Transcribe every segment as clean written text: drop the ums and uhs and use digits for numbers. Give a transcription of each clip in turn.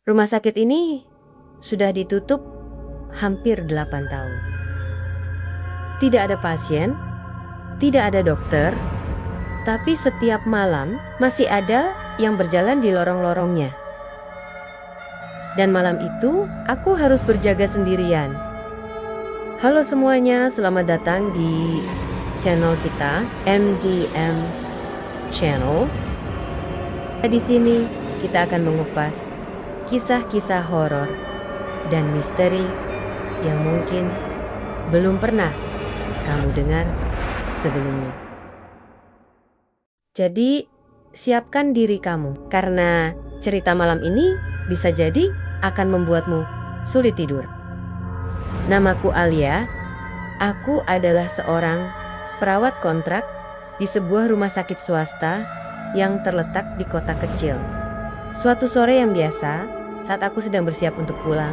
Rumah sakit ini sudah ditutup hampir 8 tahun. Tidak ada pasien, tidak ada dokter, tapi setiap malam masih ada yang berjalan di lorong-lorongnya. Dan malam itu aku harus berjaga sendirian. Halo semuanya, selamat datang di channel kita, MDM Channel. Di sini kita akan mengupas kisah-kisah horor dan misteri yang mungkin belum pernah kamu dengar sebelumnya. Jadi, siapkan diri kamu karena cerita malam ini bisa jadi akan membuatmu sulit tidur. Namaku Alia, aku adalah seorang perawat kontrak di sebuah rumah sakit swasta yang terletak di kota kecil. Suatu sore yang biasa, saat aku sedang bersiap untuk pulang,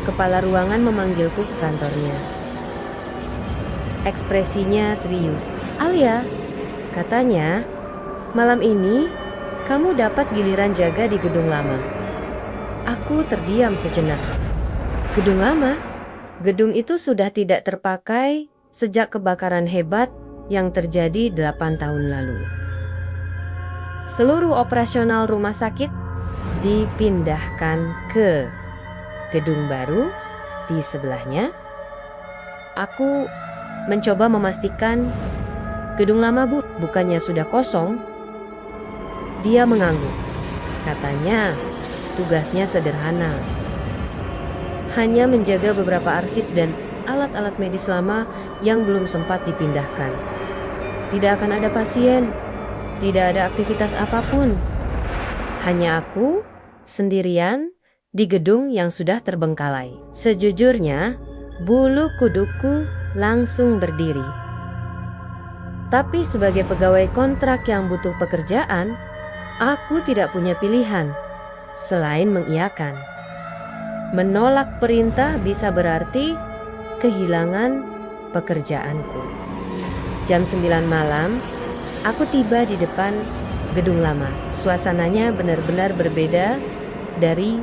kepala ruangan memanggilku ke kantornya. Ekspresinya serius. Alia, katanya, malam ini kamu dapat giliran jaga di gedung lama. Aku terdiam sejenak. Gedung lama? Gedung itu sudah tidak terpakai sejak kebakaran hebat yang terjadi 8 tahun lalu. Seluruh operasional rumah sakit dipindahkan ke gedung baru di sebelahnya. Aku mencoba memastikan gedung lama bukannya sudah kosong. Dia mengangguk. Katanya tugasnya sederhana. Hanya menjaga beberapa arsip dan alat-alat medis lama yang belum sempat dipindahkan. Tidak akan ada pasien, tidak ada aktivitas apapun. Hanya aku sendirian di gedung yang sudah terbengkalai. Sejujurnya, bulu kuduku langsung berdiri. Tapi sebagai pegawai kontrak yang butuh pekerjaan, aku tidak punya pilihan selain mengiyakan. Menolak perintah bisa berarti kehilangan pekerjaanku. Jam 9 malam, aku tiba di depan gedung lama. Suasananya benar-benar berbeda dari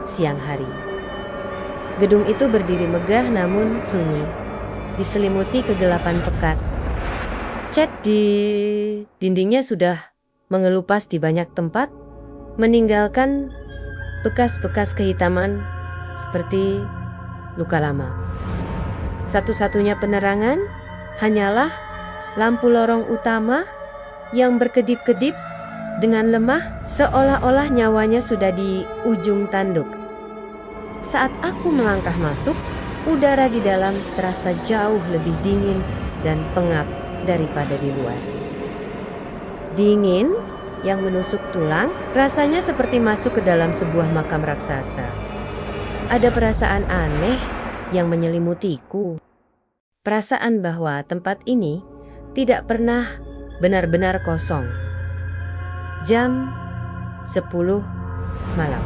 siang hari. Gedung itu berdiri megah namun sunyi, diselimuti kegelapan pekat. Cat di dindingnya sudah mengelupas di banyak tempat, meninggalkan bekas-bekas kehitaman seperti luka lama. Satu-satunya penerangan hanyalah lampu lorong utama yang berkedip-kedip dengan lemah seolah-olah nyawanya sudah di ujung tanduk. Saat aku melangkah masuk, udara di dalam terasa jauh lebih dingin dan pengap daripada di luar. Dingin yang menusuk tulang, rasanya seperti masuk ke dalam sebuah makam raksasa. Ada perasaan aneh yang menyelimutiku. Perasaan bahwa tempat ini tidak pernah benar-benar kosong. Jam 10 malam.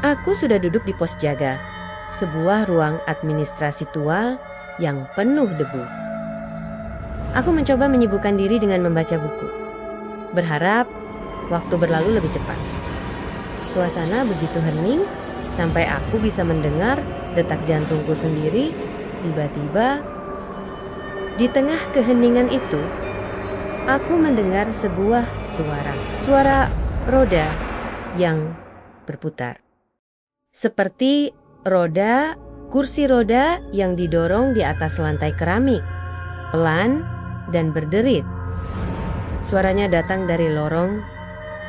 Aku sudah duduk di pos jaga, sebuah ruang administrasi tua yang penuh debu. Aku mencoba menyibukkan diri dengan membaca buku, berharap waktu berlalu lebih cepat. Suasana begitu hening sampai aku bisa mendengar detak jantungku sendiri. Tiba-tiba, di tengah keheningan itu, aku mendengar sebuah suara roda yang berputar. Seperti kursi roda yang didorong di atas lantai keramik, pelan dan berderit. Suaranya datang dari lorong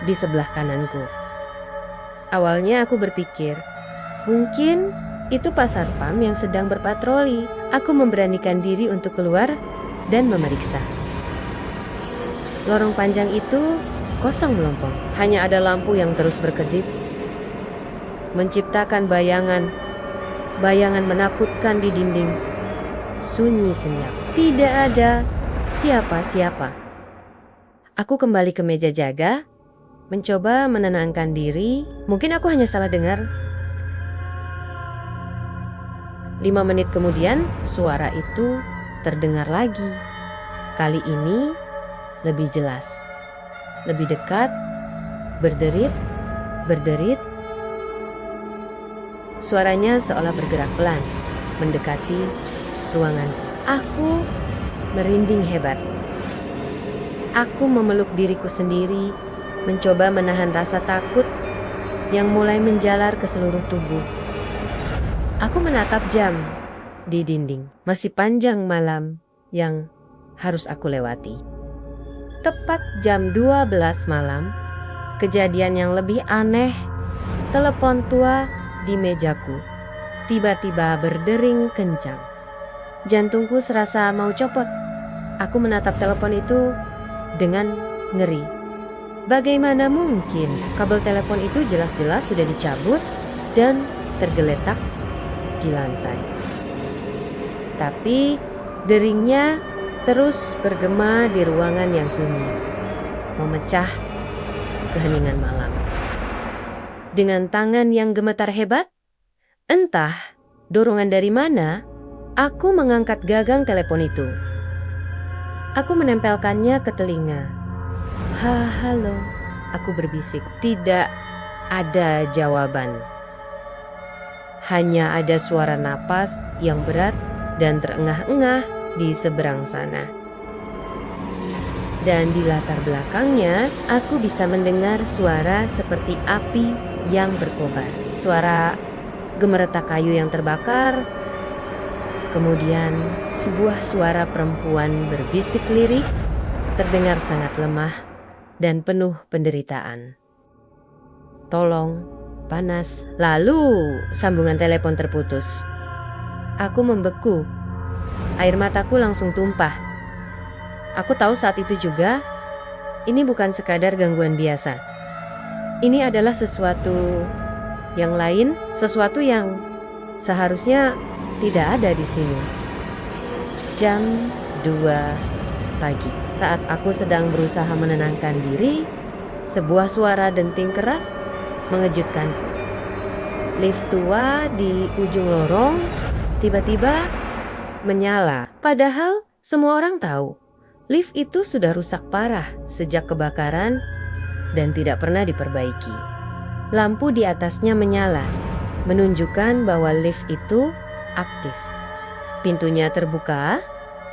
di sebelah kananku. Awalnya aku berpikir, mungkin itu Pak Satpam yang sedang berpatroli. Aku memberanikan diri untuk keluar dan memeriksa. Lorong panjang itu kosong melompong. Hanya ada lampu yang terus berkedip, menciptakan bayangan menakutkan di dinding. Sunyi senyap. Tidak ada siapa-siapa. Aku kembali ke meja jaga, mencoba menenangkan diri. Mungkin aku hanya salah dengar. 5 menit kemudian, suara itu terdengar lagi. Kali ini lebih jelas, lebih dekat, berderit, Suaranya seolah bergerak pelan, mendekati ruangan. Aku merinding hebat. Aku memeluk diriku sendiri, mencoba menahan rasa takut yang mulai menjalar ke seluruh tubuh. Aku menatap jam di dinding. Masih panjang malam yang harus aku lewati. Tepat jam 12 malam, kejadian yang lebih aneh, telepon tua di mejaku tiba-tiba berdering kencang. Jantungku serasa mau copot. Aku menatap telepon itu dengan ngeri. Bagaimana mungkin kabel telepon itu jelas-jelas sudah dicabut dan tergeletak di lantai. Tapi deringnya terus bergema di ruangan yang sunyi, memecah keheningan malam. Dengan tangan yang gemetar hebat, entah dorongan dari mana, aku mengangkat gagang telepon itu. Aku menempelkannya ke telinga. Halo, aku berbisik. Tidak ada jawaban. Hanya ada suara napas yang berat dan terengah-engah di seberang sana. Dan di latar belakangnya, aku bisa mendengar suara seperti api yang berkobar. Suara gemeretak kayu yang terbakar. Kemudian sebuah suara perempuan berbisik lirih terdengar sangat lemah dan penuh penderitaan. Tolong, panas. Lalu sambungan telepon terputus. Aku membeku. Air mataku langsung tumpah. Aku tahu saat itu juga, ini bukan sekadar gangguan biasa. Ini adalah sesuatu yang lain, sesuatu yang seharusnya tidak ada di sini. Jam 2 pagi. Saat aku sedang berusaha menenangkan diri, sebuah suara denting keras mengejutkanku. Lift tua di ujung lorong tiba-tiba menyala. Padahal semua orang tahu, lift itu sudah rusak parah sejak kebakaran dan tidak pernah diperbaiki. Lampu di atasnya menyala, menunjukkan bahwa lift itu aktif. Pintunya terbuka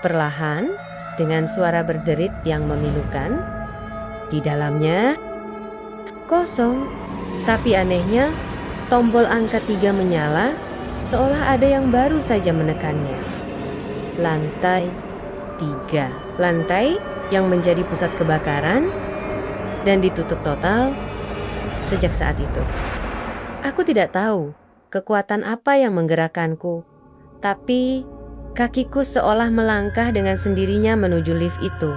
perlahan dengan suara berderit yang memilukan. Di dalamnya kosong, tapi anehnya tombol angka 3 menyala seolah ada yang baru saja menekannya. Lantai 3, lantai yang menjadi pusat kebakaran dan ditutup total sejak saat itu. Aku tidak tahu kekuatan apa yang menggerakkanku, tapi kakiku seolah melangkah dengan sendirinya menuju lift itu.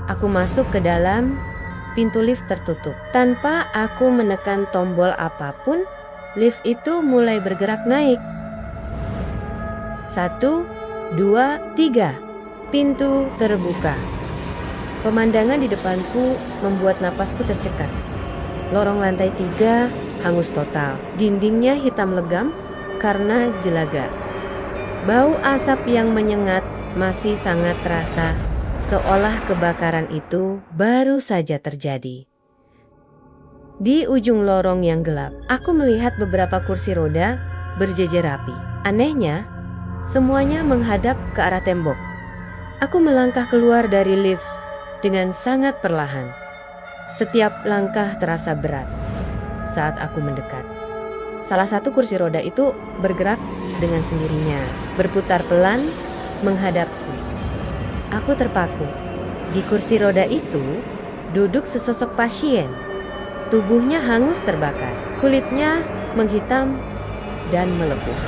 Aku masuk ke dalam, pintu lift tertutup. Tanpa aku menekan tombol apapun, lift itu mulai bergerak naik. 1, 2, 3. Pintu terbuka. Pemandangan di depanku membuat napasku tercekat. Lorong lantai 3 hangus total. Dindingnya hitam legam karena jelaga. Bau asap yang menyengat masih sangat terasa, seolah kebakaran itu baru saja terjadi. Di ujung lorong yang gelap, aku melihat beberapa kursi roda berjejer rapi. Anehnya, semuanya menghadap ke arah tembok. Aku melangkah keluar dari lift dengan sangat perlahan. Setiap langkah terasa berat saat aku mendekat. Salah satu kursi roda itu bergerak dengan sendirinya, berputar pelan menghadapku. Aku terpaku. Di kursi roda itu duduk sesosok pasien. Tubuhnya hangus terbakar, kulitnya menghitam dan melepuh.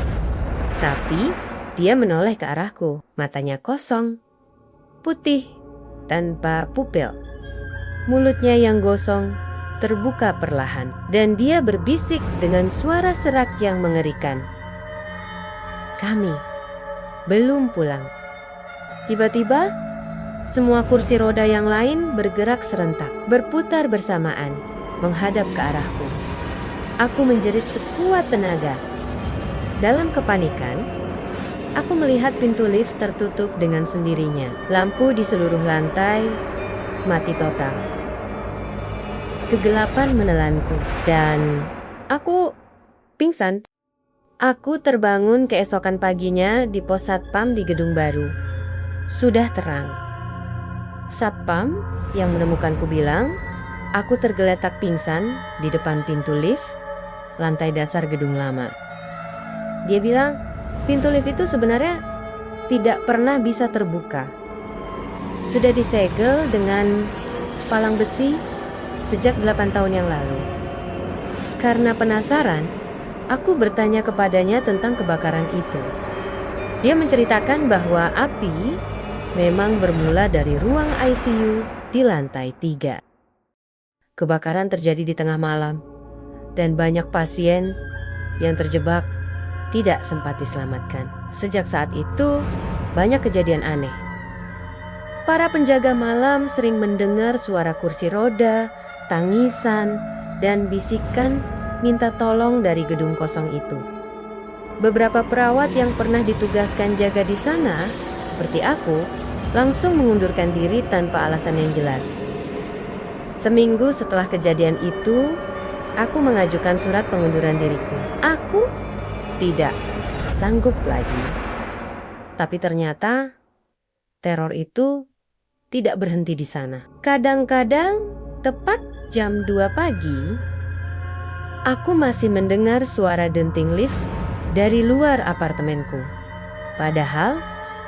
Tapi dia menoleh ke arahku, matanya kosong, putih, tanpa pupil. Mulutnya yang gosong terbuka perlahan, dan dia berbisik dengan suara serak yang mengerikan. Kami belum pulang. Tiba-tiba, semua kursi roda yang lain bergerak serentak, berputar bersamaan, menghadap ke arahku. Aku menjerit sekuat tenaga. Dalam kepanikan, aku melihat pintu lift tertutup dengan sendirinya. Lampu di seluruh lantai mati total. Kegelapan menelanku dan aku pingsan. Aku terbangun keesokan paginya di pos satpam di gedung baru. Sudah terang. Satpam yang menemukanku bilang, aku tergeletak pingsan di depan pintu lift, lantai dasar gedung lama. Dia bilang, pintu lift itu sebenarnya tidak pernah bisa terbuka. Sudah disegel dengan palang besi sejak 8 tahun yang lalu. Karena penasaran, aku bertanya kepadanya tentang kebakaran itu. Dia menceritakan bahwa api memang bermula dari ruang ICU di lantai 3. Kebakaran terjadi di tengah malam, dan banyak pasien yang terjebak tidak sempat diselamatkan. Sejak saat itu, banyak kejadian aneh. Para penjaga malam sering mendengar suara kursi roda, tangisan, dan bisikan minta tolong dari gedung kosong itu. Beberapa perawat yang pernah ditugaskan jaga di sana, seperti aku, langsung mengundurkan diri tanpa alasan yang jelas. Seminggu setelah kejadian itu, aku mengajukan surat pengunduran diriku. Aku tidak sanggup lagi. Tapi ternyata teror itu tidak berhenti di sana. Kadang-kadang tepat jam 2 pagi, aku masih mendengar suara denting lift dari luar apartemenku. Padahal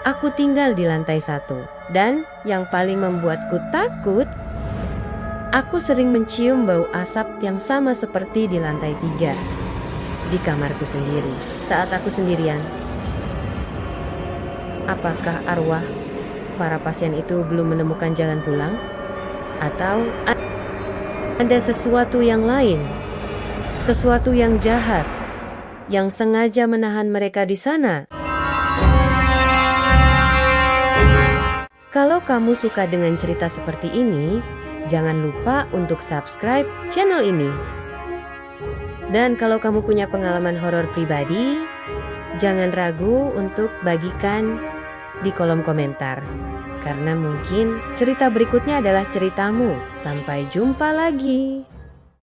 aku tinggal di lantai 1. Dan yang paling membuatku takut, aku sering mencium bau asap yang sama seperti di lantai 3. Di kamarku sendiri, saat aku sendirian. Apakah arwah para pasien itu belum menemukan jalan pulang? Atau ada sesuatu yang lain? Sesuatu yang jahat, yang sengaja menahan mereka di sana? Kalau kamu suka dengan cerita seperti ini, jangan lupa untuk subscribe channel ini. Dan kalau kamu punya pengalaman horor pribadi, jangan ragu untuk bagikan di kolom komentar. Karena mungkin cerita berikutnya adalah ceritamu. Sampai jumpa lagi.